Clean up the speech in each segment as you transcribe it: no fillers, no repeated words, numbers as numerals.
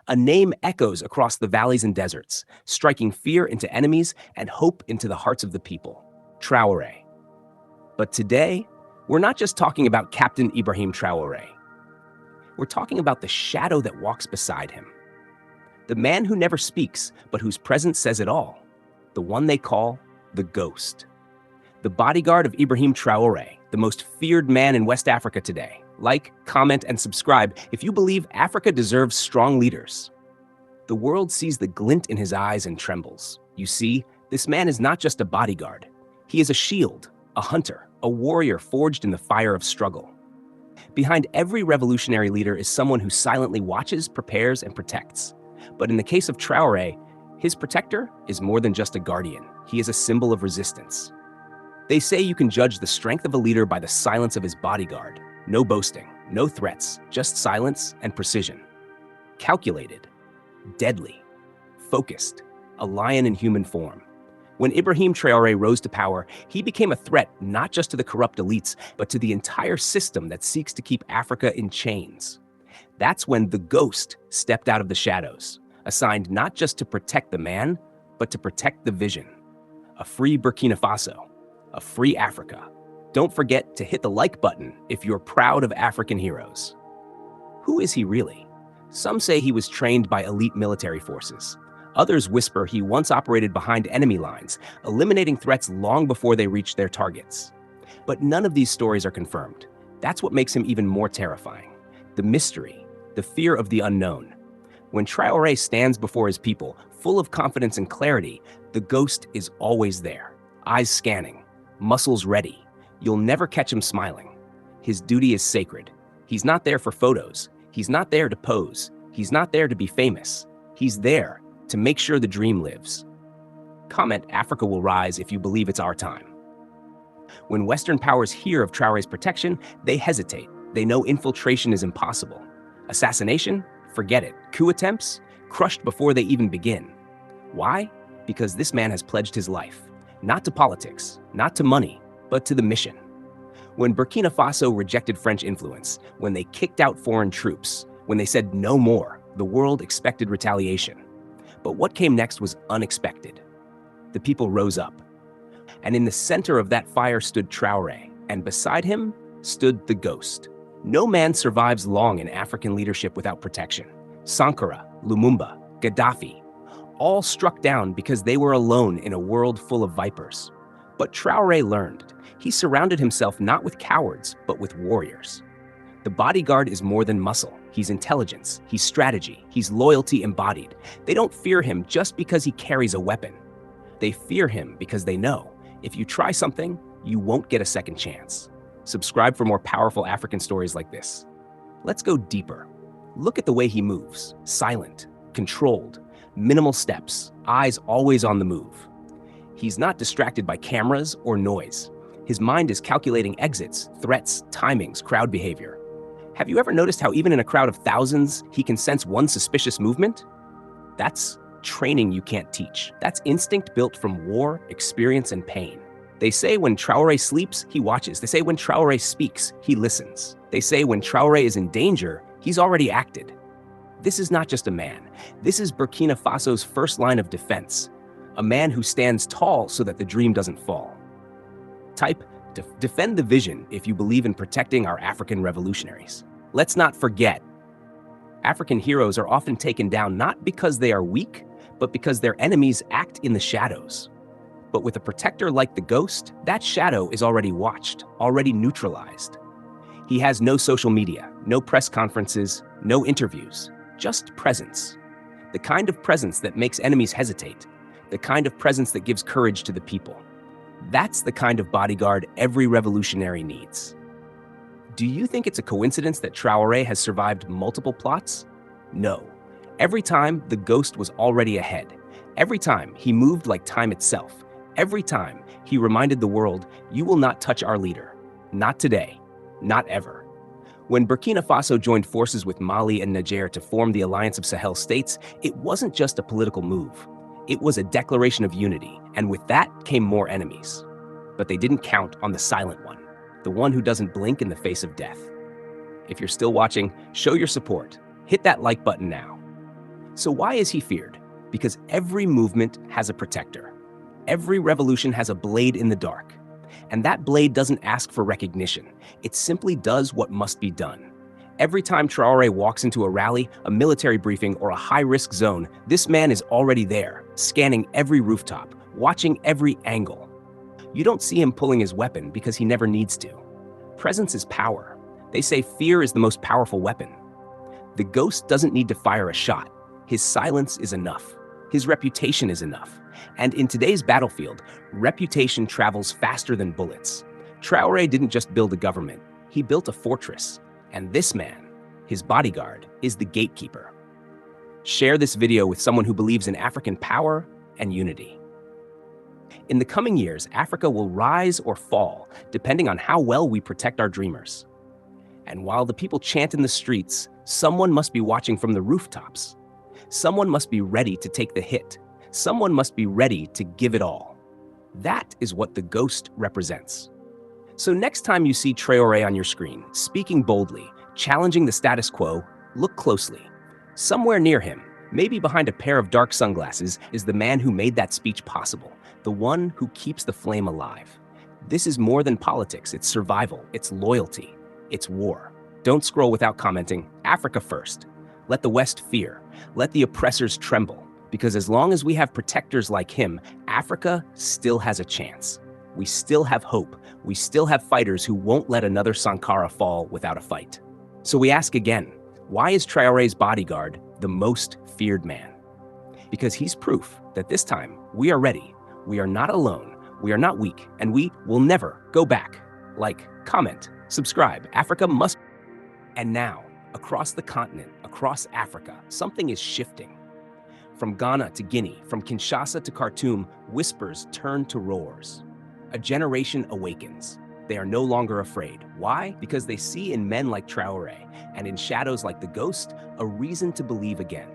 A name echoes across the valleys and deserts, striking fear into enemies and hope into the hearts of the people. Traoré. But today, we're not just talking about Captain Ibrahim Traoré. We're talking about the shadow that walks beside him. The man who never speaks, but whose presence says it all. The one they call the Ghost. The bodyguard of Ibrahim Traoré, the most feared man in West Africa today. Like, comment, and subscribe if you believe Africa deserves strong leaders. The world sees the glint in his eyes and trembles. You see, this man is not just a bodyguard. He is a shield, a hunter, a warrior forged in the fire of struggle. Behind every revolutionary leader is someone who silently watches, prepares, and protects. But in the case of Traoré, his protector is more than just a guardian. He is a symbol of resistance. They say you can judge the strength of a leader by the silence of his bodyguard. No boasting, no threats, just silence and precision. Calculated, deadly, focused, a lion in human form. When Ibrahim Traoré rose to power, he became a threat not just to the corrupt elites, but to the entire system that seeks to keep Africa in chains. That's when the Ghost stepped out of the shadows, assigned not just to protect the man, but to protect the vision. A free Burkina Faso, a free Africa. Don't forget to hit the like button if you're proud of African heroes. Who is he really? Some say he was trained by elite military forces. Others whisper he once operated behind enemy lines, eliminating threats long before they reached their targets. But none of these stories are confirmed. That's what makes him even more terrifying. The mystery, the fear of the unknown. When Traoré stands before his people, full of confidence and clarity, the Ghost is always there, eyes scanning, muscles ready. You'll never catch him smiling. His duty is sacred. He's not there for photos. He's not there to pose. He's not there to be famous. He's there to make sure the dream lives. Comment Africa will rise if you believe it's our time. When Western powers hear of Traoré's protection, they hesitate. They know infiltration is impossible. Assassination? Forget it. Coup attempts? Crushed before they even begin. Why? Because this man has pledged his life. Not to politics, not to money, but to the mission. When Burkina Faso rejected French influence, when they kicked out foreign troops, when they said no more, the world expected retaliation. But what came next was unexpected. The people rose up. And in the center of that fire stood Traoré, and beside him stood the Ghost. No man survives long in African leadership without protection. Sankara, Lumumba, Gaddafi, all struck down because they were alone in a world full of vipers. But Traoré learned. He surrounded himself not with cowards, but with warriors. The bodyguard is more than muscle. He's intelligence, he's strategy, he's loyalty embodied. They don't fear him just because he carries a weapon. They fear him because they know, if you try something, you won't get a second chance. Subscribe for more powerful African stories like this. Let's go deeper. Look at the way he moves, silent, controlled, minimal steps, eyes always on the move. He's not distracted by cameras or noise. His mind is calculating exits, threats, timings, crowd behavior. Have you ever noticed how even in a crowd of thousands, he can sense one suspicious movement? That's training you can't teach. That's instinct built from war, experience, and pain. They say when Traoré sleeps, he watches. They say when Traoré speaks, he listens. They say when Traoré is in danger, he's already acted. This is not just a man. This is Burkina Faso's first line of defense. A man who stands tall so that the dream doesn't fall. Type, defend the vision if you believe in protecting our African revolutionaries. Let's not forget, African heroes are often taken down not because they are weak, but because their enemies act in the shadows. But with a protector like the Ghost, that shadow is already watched, already neutralized. He has no social media, no press conferences, no interviews, just presence. The kind of presence that makes enemies hesitate, the kind of presence that gives courage to the people. That's the kind of bodyguard every revolutionary needs. Do you think it's a coincidence that Traoré has survived multiple plots? No. Every time, the Ghost was already ahead. Every time, he moved like time itself. Every time, he reminded the world, you will not touch our leader. Not today. Not ever. When Burkina Faso joined forces with Mali and Niger to form the Alliance of Sahel States, it wasn't just a political move. It was a declaration of unity, and with that came more enemies. But they didn't count on the silent one, the one who doesn't blink in the face of death. If you're still watching, show your support. Hit that like button now. So why is he feared? Because every movement has a protector. Every revolution has a blade in the dark. And that blade doesn't ask for recognition. It simply does what must be done. Every time Traoré walks into a rally, a military briefing, or a high-risk zone, this man is already there, scanning every rooftop, watching every angle. You don't see him pulling his weapon because he never needs to. Presence is power. They say fear is the most powerful weapon. The ghost doesn't need to fire a shot. His silence is enough. His reputation is enough. And in today's battlefield, reputation travels faster than bullets. Traoré didn't just build a government, he built a fortress. And this man, his bodyguard, is the gatekeeper. Share this video with someone who believes in African power and unity. In the coming years, Africa will rise or fall, depending on how well we protect our dreamers. And while the people chant in the streets, someone must be watching from the rooftops. Someone must be ready to take the hit. Someone must be ready to give it all. That is what the ghost represents. So next time you see Traoré on your screen, speaking boldly, challenging the status quo, look closely. Somewhere near him, maybe behind a pair of dark sunglasses, is the man who made that speech possible, the one who keeps the flame alive. This is more than politics, it's survival, it's loyalty, it's war. Don't scroll without commenting, Africa first. Let the West fear, let the oppressors tremble, because as long as we have protectors like him, Africa still has a chance. We still have hope. We still have fighters who won't let another Sankara fall without a fight. So we ask again, why is Traoré's bodyguard the most feared man? Because he's proof that this time we are ready. We are not alone. We are not weak, and we will never go back. Like, comment, subscribe. Africa must. And now, across the continent, across Africa, something is shifting. From Ghana to Guinea, from Kinshasa to Khartoum, whispers turn to roars. A generation awakens. They are no longer afraid. Why? Because they see in men like Traoré and in shadows like the ghost a reason to believe again.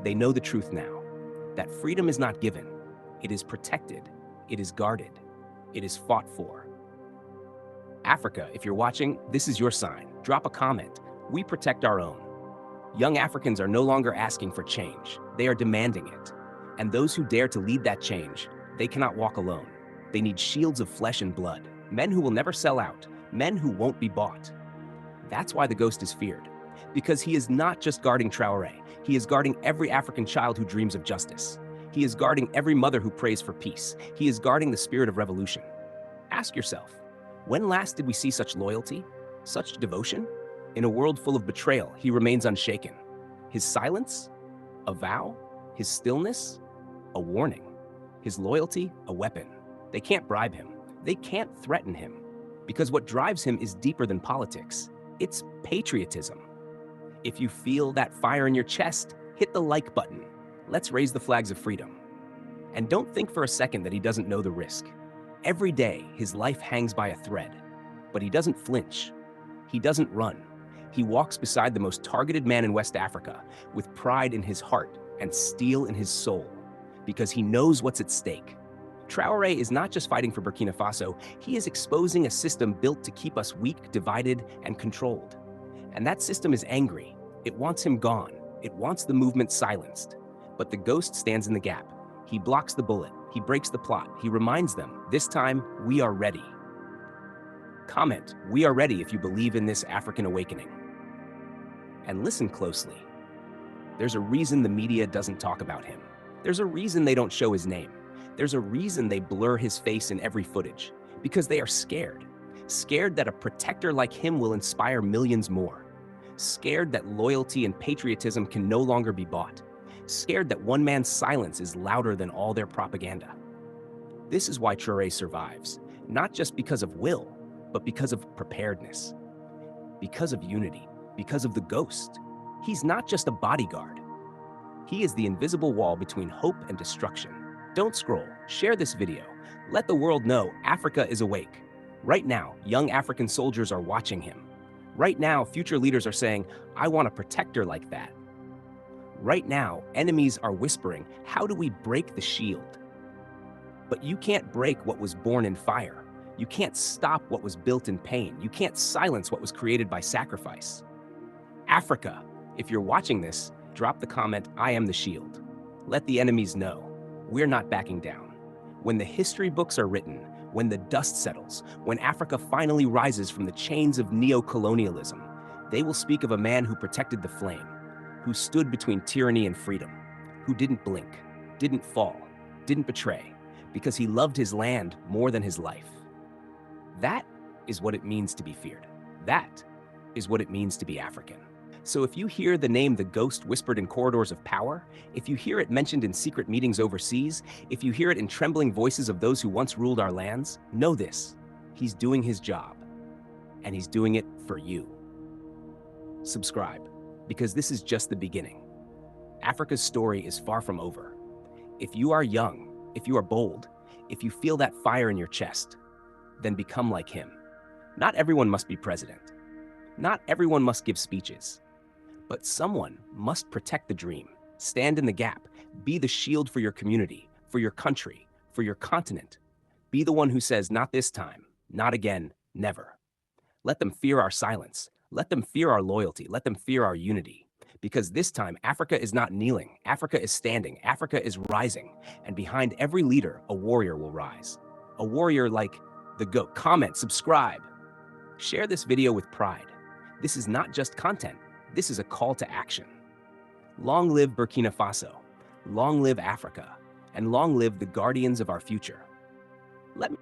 They know the truth now, that freedom is not given. It is protected. It is guarded. It is fought for. Africa, if you're watching, this is your sign. Drop a comment. We protect our own. Young Africans are no longer asking for change. They are demanding it. And those who dare to lead that change, they cannot walk alone. They need shields of flesh and blood, men who will never sell out, men who won't be bought. That's why the ghost is feared, because he is not just guarding Traoré, he is guarding every African child who dreams of justice. He is guarding every mother who prays for peace. He is guarding the spirit of revolution. Ask yourself, when last did we see such loyalty, such devotion? In a world full of betrayal, he remains unshaken. His silence, a vow. His stillness, a warning. His loyalty, a weapon. They can't bribe him. They can't threaten him. Because what drives him is deeper than politics. It's patriotism. If you feel that fire in your chest, hit the like button. Let's raise the flags of freedom. And don't think for a second that he doesn't know the risk. Every day, his life hangs by a thread. But he doesn't flinch. He doesn't run. He walks beside the most targeted man in West Africa, with pride in his heart and steel in his soul, because he knows what's at stake. Traoré is not just fighting for Burkina Faso, he is exposing a system built to keep us weak, divided, and controlled. And that system is angry. It wants him gone. It wants the movement silenced. But the ghost stands in the gap. He blocks the bullet. He breaks the plot. He reminds them, this time, we are ready. Comment, we are ready if you believe in this African awakening. And listen closely. There's a reason the media doesn't talk about him. There's a reason they don't show his name. There's a reason they blur his face in every footage. Because they are scared. Scared that a protector like him will inspire millions more. Scared that loyalty and patriotism can no longer be bought. Scared that one man's silence is louder than all their propaganda. This is why Traoré survives. Not just because of will, but because of preparedness. Because of unity. Because of the ghost. He's not just a bodyguard. He is the invisible wall between hope and destruction. Don't scroll. Share this video. Let the world know Africa is awake. Right now, young African soldiers are watching him. Right now, future leaders are saying, I want a protector like that. Right now, enemies are whispering, how do we break the shield? But you can't break what was born in fire. You can't stop what was built in pain. You can't silence what was created by sacrifice. Africa, if you're watching this, Drop the comment, I am the shield. Let the enemies know, we're not backing down. When the history books are written, when the dust settles, when Africa finally rises from the chains of neocolonialism, they will speak of a man who protected the flame, who stood between tyranny and freedom, who didn't blink, didn't fall, didn't betray, because he loved his land more than his life. That is what it means to be feared. That is what it means to be African. So if you hear the name the ghost whispered in corridors of power, if you hear it mentioned in secret meetings overseas, if you hear it in trembling voices of those who once ruled our lands, know this: he's doing his job, and he's doing it for you. Subscribe, because this is just the beginning. Africa's story is far from over. If you are young, if you are bold, if you feel that fire in your chest, then become like him. Not everyone must be president. Not everyone must give speeches. But someone must protect the dream, stand in the gap, be the shield for your community, for your country, for your continent. Be the one who says, not this time, not again, never. Let them fear our silence. Let them fear our loyalty. Let them fear our unity. Because this time, Africa is not kneeling. Africa is standing. Africa is rising. And behind every leader, a warrior will rise. A warrior like the GOAT. Comment, subscribe. Share this video with pride. This is not just content. This is a call to action. Long live Burkina Faso. Long live Africa. And long live the guardians of our future. Let me